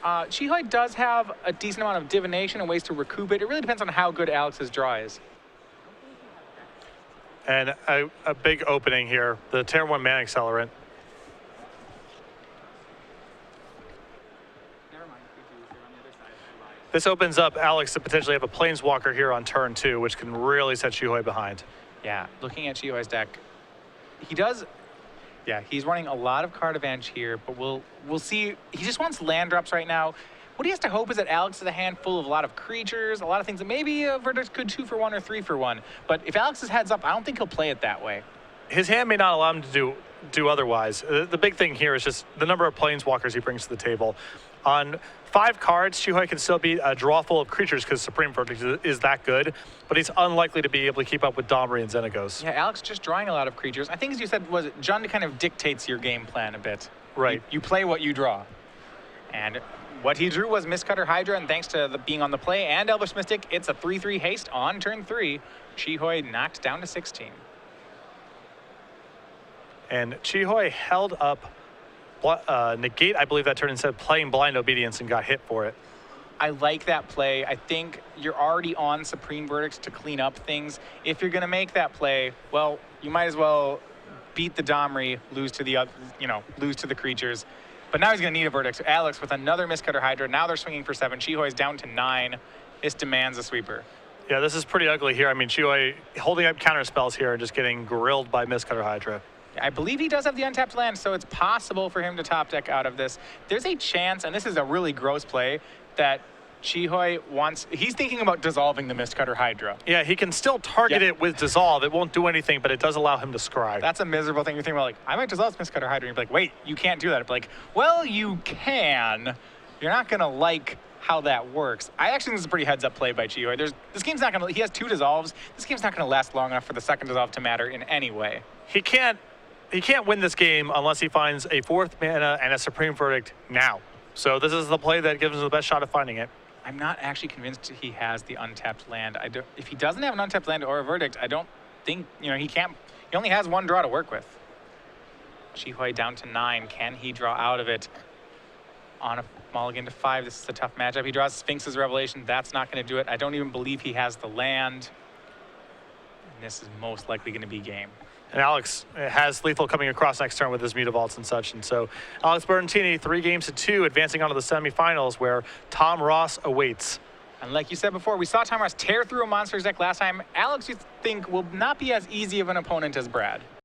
Chihoy does have a decent amount of divination and ways to recoup it. It really depends on how good Alex's draw is. And a big opening here, the Tier 1 Mana Accelerant. This opens up Alex to potentially have a Planeswalker here on turn 2, which can really set Chihoy behind. Yeah, looking at Chihoy's deck, he does. Yeah, he's running a lot of card advantage here, but we'll see. He just wants land drops right now. What he has to hope is that Alex is a hand full of a lot of creatures, a lot of things that maybe Verdict could 2-for-1 or 3-for-1. But if Alex is heads up, I don't think he'll play it that way. His hand may not allow him to do otherwise. The big thing here is just the number of Planeswalkers he brings to the table. On 5 cards, Chihoy can still be a draw full of creatures because Supreme Verdict is that good, but he's unlikely to be able to keep up with Domri and Xenagos. Yeah, Alex just drawing a lot of creatures. I think, as you said, Jund kind of dictates your game plan a bit. Right. You play what you draw. And what he drew was Mistcutter Hydra, and thanks to being on the play and Elvish Mystic, it's a 3-3 haste on turn 3. Chihoy knocked down to 16. And Chihoy held up Negate, I believe, that turn instead of playing Blind Obedience and got hit for it. I like that play. I think you're already on Supreme Verdict to clean up things. If you're going to make that play, well, you might as well beat the Domri, lose to the creatures. But now he's going to need a Verdict. So Alex with another Mistcutter Hydra. Now they're swinging for 7. Chihoy's down to 9. This demands a sweeper. Yeah, this is pretty ugly here. I mean, Chihoy holding up counter spells here and just getting grilled by Mistcutter Hydra. I believe he does have the untapped land, so it's possible for him to top deck out of this. There's a chance, and this is a really gross play, that Chihoy he's thinking about dissolving the Mistcutter Hydra. Yeah, he can still target it with Dissolve. It won't do anything, but it does allow him to scry. That's a miserable thing. You're thinking about, like, I might dissolve this Mistcutter Hydra. And you're like, wait, you can't do that. It's like, well, you can. You're not going to like how that works. I actually think this is a pretty heads-up play by Chihoy. This game's not going to, he has 2 dissolves. This game's not going to last long enough for the second dissolve to matter in any way. He can't win this game unless he finds a 4th mana and a Supreme Verdict now. So this is the play that gives him the best shot of finding it. I'm not actually convinced he has the untapped land. If he doesn't have an untapped land or a Verdict, I don't think, he only has 1 draw to work with. Chihoy down to 9. Can he draw out of it on a mulligan to 5? This is a tough matchup. He draws Sphinx's Revelation. That's not going to do it. I don't even believe he has the land. And this is most likely going to be game. And Alex has lethal coming across next turn with his Mutavaults and such. And so Alex Bertoncini, 3-2, advancing on to the semifinals where Tom Ross awaits. And like you said before, we saw Tom Ross tear through a Monsters deck last time. Alex, you think, will not be as easy of an opponent as Brad.